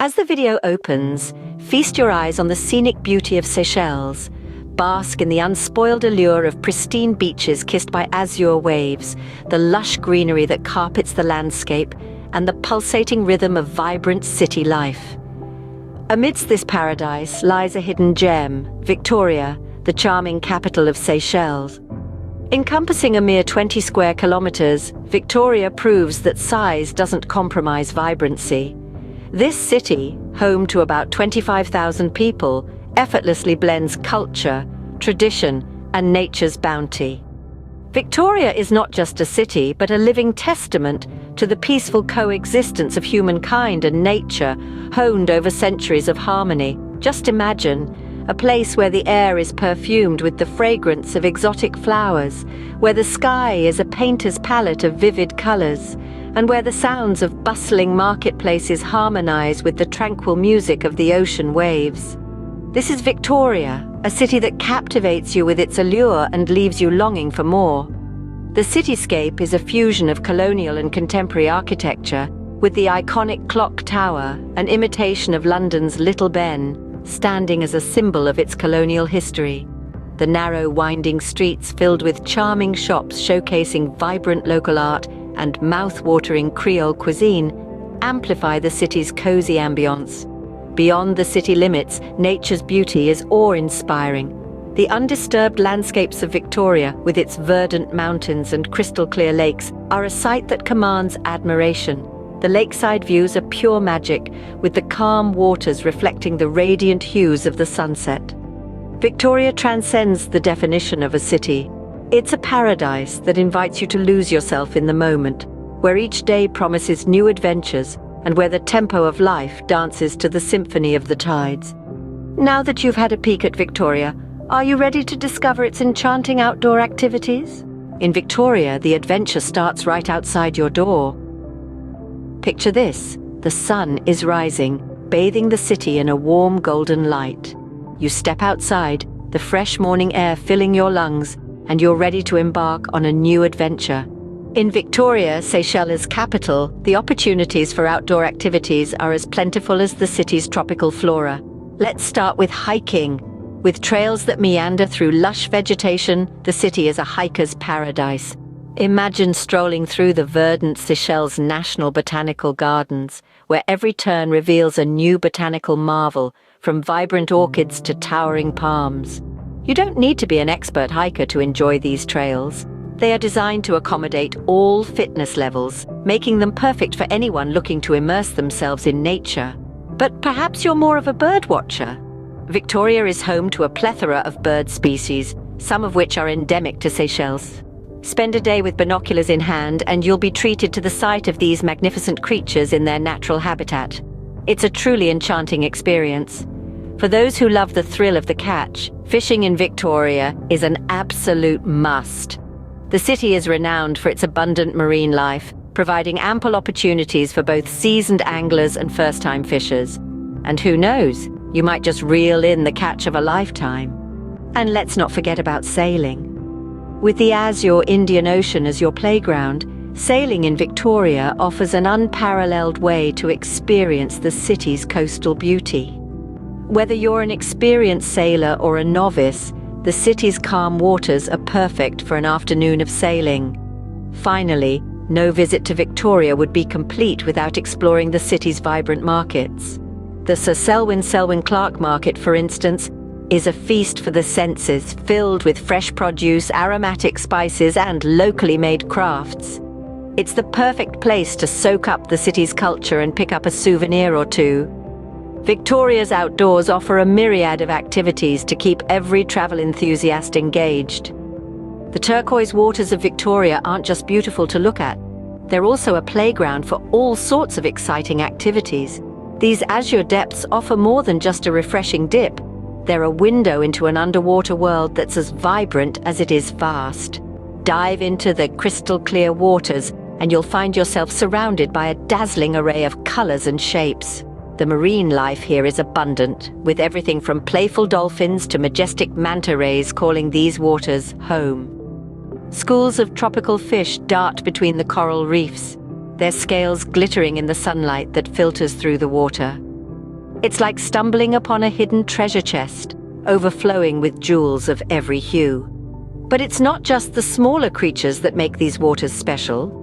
As the video opens, feast your eyes on the scenic beauty of Seychelles. Bask in the unspoiled allure of pristine beaches kissed by azure waves, the lush greenery that carpets the landscape, and the pulsating rhythm of vibrant city life. Amidst this paradise lies a hidden gem, Victoria, the charming capital of Seychelles. Encompassing a mere 20 square kilometers, Victoria proves that size doesn't compromise vibrancy. This city, home to about 25,000 people, effortlessly blends culture, tradition, and nature's bounty. Victoria is not just a city, but a living testament to the peaceful coexistence of humankind and nature, honed over centuries of harmony. Just imagine a place where the air is perfumed with the fragrance of exotic flowers, where the sky is a painter's palette of vivid colors, and where the sounds of bustling marketplaces harmonize with the tranquil music of the ocean waves. This is Victoria, a city that captivates you with its allure and leaves you longing for more. The cityscape is a fusion of colonial and contemporary architecture, with the iconic clock tower, an imitation of London's Little Ben, standing as a symbol of its colonial history. The narrow, winding streets filled with charming shops showcasing vibrant local art and mouth-watering Creole cuisine amplify the city's cozy ambience. Beyond the city limits, nature's beauty is awe-inspiring. The undisturbed landscapes of Victoria, with its verdant mountains and crystal-clear lakes, are a sight that commands admiration. The lakeside views are pure magic, with the calm waters reflecting the radiant hues of the sunset. Victoria transcends the definition of a city. It's a paradise that invites you to lose yourself in the moment, where each day promises new adventures and where the tempo of life dances to the symphony of the tides. Now that you've had a peek at Victoria, are you ready to discover its enchanting outdoor activities? In Victoria, the adventure starts right outside your door. Picture this: the sun is rising, bathing the city in a warm golden light. You step outside, the fresh morning air filling your lungs, and you're ready to embark on a new adventure. In Victoria, Seychelles' capital, the opportunities for outdoor activities are as plentiful as the city's tropical flora. Let's start with hiking. With trails that meander through lush vegetation, the city is a hiker's paradise. Imagine strolling through the verdant Seychelles National Botanical Gardens, where every turn reveals a new botanical marvel, from vibrant orchids to towering palms. You don't need to be an expert hiker to enjoy these trails. They are designed to accommodate all fitness levels, making them perfect for anyone looking to immerse themselves in nature. But perhaps you're more of a bird watcher. Victoria is home to a plethora of bird species, some of which are endemic to Seychelles. Spend a day with binoculars in hand and you'll be treated to the sight of these magnificent creatures in their natural habitat. It's a truly enchanting experience. For those who love the thrill of the catch, fishing in Victoria is an absolute must. The city is renowned for its abundant marine life, providing ample opportunities for both seasoned anglers and first-time fishers. And who knows, you might just reel in the catch of a lifetime. And let's not forget about sailing. With the azure Indian Ocean as your playground, sailing in Victoria offers an unparalleled way to experience the city's coastal beauty. Whether you're an experienced sailor or a novice, the city's calm waters are perfect for an afternoon of sailing. Finally, no visit to Victoria would be complete without exploring the city's vibrant markets. The Sir Selwyn Clark Market, for instance, is a feast for the senses, filled with fresh produce, aromatic spices, and locally made crafts. It's the perfect place to soak up the city's culture and pick up a souvenir or two. Victoria's outdoors offer a myriad of activities to keep every travel enthusiast engaged. The turquoise waters of Victoria aren't just beautiful to look at, they're also a playground for all sorts of exciting activities. These azure depths offer more than just a refreshing dip. They're a window into an underwater world that's as vibrant as it is vast. Dive into the crystal-clear waters, and you'll find yourself surrounded by a dazzling array of colors and shapes. The marine life here is abundant, with everything from playful dolphins to majestic manta rays calling these waters home. Schools of tropical fish dart between the coral reefs, their scales glittering in the sunlight that filters through the water. It's like stumbling upon a hidden treasure chest, overflowing with jewels of every hue. But it's not just the smaller creatures that make these waters special.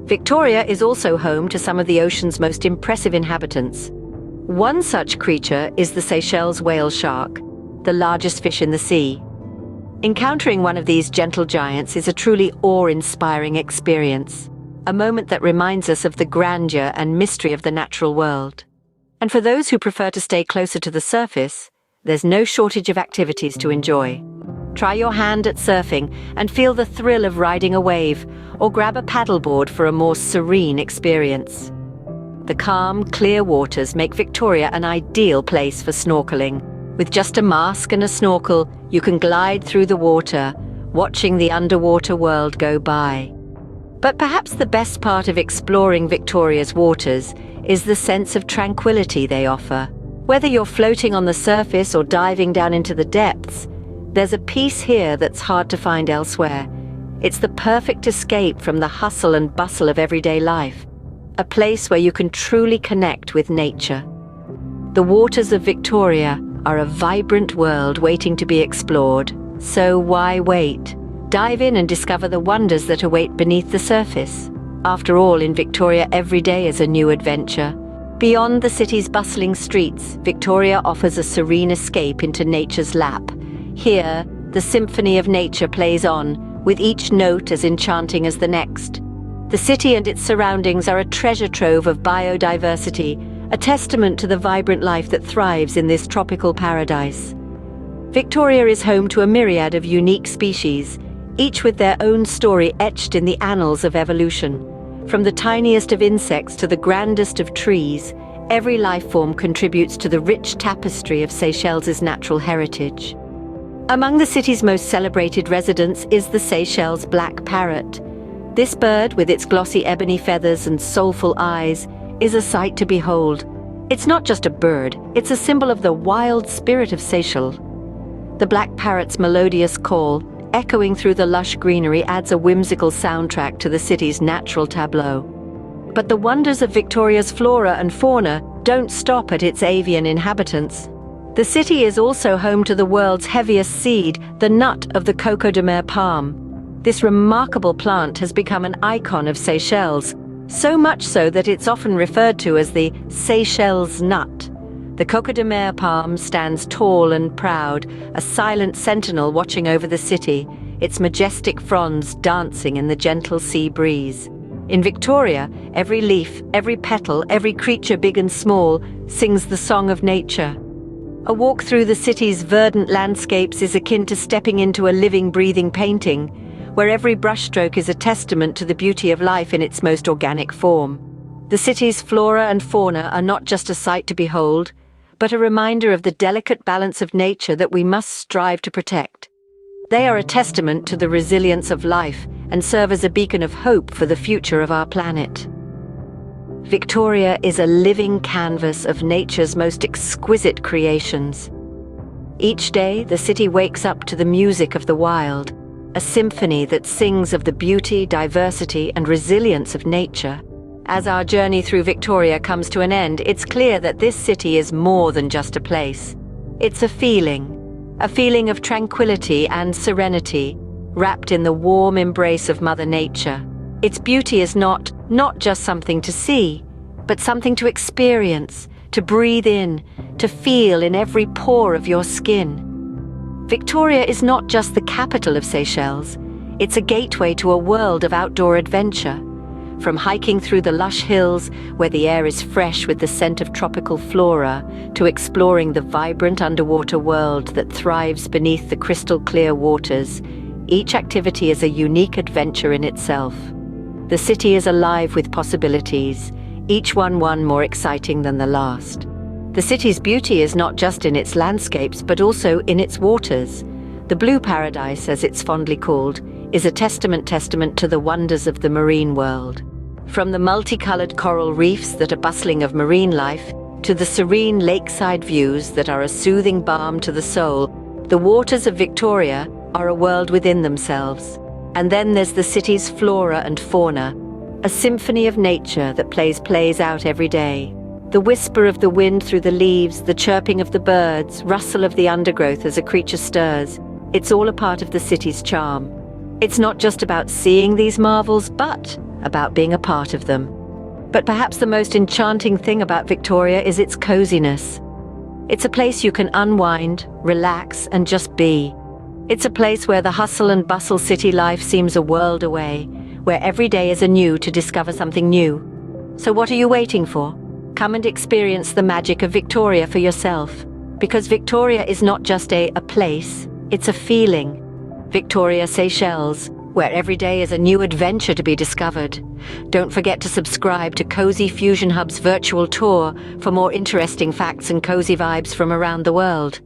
Victoria is also home to some of the ocean's most impressive inhabitants. One such creature is the Seychelles whale shark, the largest fish in the sea. Encountering one of these gentle giants is a truly awe-inspiring experience, a moment that reminds us of the grandeur and mystery of the natural world. And for those who prefer to stay closer to the surface, there's no shortage of activities to enjoy. Try your hand at surfing and feel the thrill of riding a wave, or grab a paddleboard for a more serene experience. The calm, clear waters make Victoria an ideal place for snorkeling. With just a mask and a snorkel, you can glide through the water, watching the underwater world go by. But perhaps the best part of exploring Victoria's waters is the sense of tranquility they offer. Whether you're floating on the surface or diving down into the depths, there's a peace here that's hard to find elsewhere. It's the perfect escape from the hustle and bustle of everyday life, a place where you can truly connect with nature. The waters of Victoria are a vibrant world waiting to be explored, so why wait? Dive in and discover the wonders that await beneath the surface. After all, in Victoria, every day is a new adventure. Beyond the city's bustling streets, Victoria offers a serene escape into nature's lap. Here, the symphony of nature plays on, with each note as enchanting as the next. The city and its surroundings are a treasure trove of biodiversity, a testament to the vibrant life that thrives in this tropical paradise. Victoria is home to a myriad of unique species, each with their own story etched in the annals of evolution. From the tiniest of insects to the grandest of trees, every life form contributes to the rich tapestry of Seychelles' natural heritage. Among the city's most celebrated residents is the Seychelles black parrot. This bird, with its glossy ebony feathers and soulful eyes, is a sight to behold. It's not just a bird, it's a symbol of the wild spirit of Seychelles. The black parrot's melodious call, echoing through the lush greenery, adds a whimsical soundtrack to the city's natural tableau. But the wonders of Victoria's flora and fauna don't stop at its avian inhabitants. The city is also home to the world's heaviest seed, the nut of the coco de mer palm. This remarkable plant has become an icon of Seychelles, so much so that it's often referred to as the Seychelles nut. The coco de mer palm stands tall and proud, a silent sentinel watching over the city, its majestic fronds dancing in the gentle sea breeze. In Victoria, every leaf, every petal, every creature big and small, sings the song of nature. A walk through the city's verdant landscapes is akin to stepping into a living, breathing painting, where every brushstroke is a testament to the beauty of life in its most organic form. The city's flora and fauna are not just a sight to behold, but a reminder of the delicate balance of nature that we must strive to protect. They are a testament to the resilience of life and serve as a beacon of hope for the future of our planet. Victoria is a living canvas of nature's most exquisite creations. Each day, the city wakes up to the music of the wild, a symphony that sings of the beauty, diversity, and resilience of nature. As our journey through Victoria comes to an end, it's clear that this city is more than just a place. It's a feeling of tranquility and serenity, wrapped in the warm embrace of Mother Nature. Its beauty is not just something to see, but something to experience, to breathe in, to feel in every pore of your skin. Victoria is not just the capital of Seychelles, it's a gateway to a world of outdoor adventure. From hiking through the lush hills, where the air is fresh with the scent of tropical flora, to exploring the vibrant underwater world that thrives beneath the crystal-clear waters, each activity is a unique adventure in itself. The city is alive with possibilities, each one more exciting than the last. The city's beauty is not just in its landscapes, but also in its waters. The Blue Paradise, as it's fondly called, is a testament to the wonders of the marine world. From the multicolored coral reefs that are bustling of marine life, to the serene lakeside views that are a soothing balm to the soul, the waters of Victoria are a world within themselves. And then there's the city's flora and fauna, a symphony of nature that plays out every day. The whisper of the wind through the leaves, the chirping of the birds, rustle of the undergrowth as a creature stirs. It's all a part of the city's charm. It's not just about seeing these marvels, but about being a part of them. But perhaps the most enchanting thing about Victoria is its coziness. It's a place you can unwind, relax, and just be. It's a place where the hustle and bustle city life seems a world away, where every day is anew to discover something new. So what are you waiting for? Come and experience the magic of Victoria for yourself. Because Victoria is not just a place, it's a feeling. Victoria, Seychelles, where every day is a new adventure to be discovered. Don't forget to subscribe to Cozy Fusion Hub's virtual tour for more interesting facts and cozy vibes from around the world.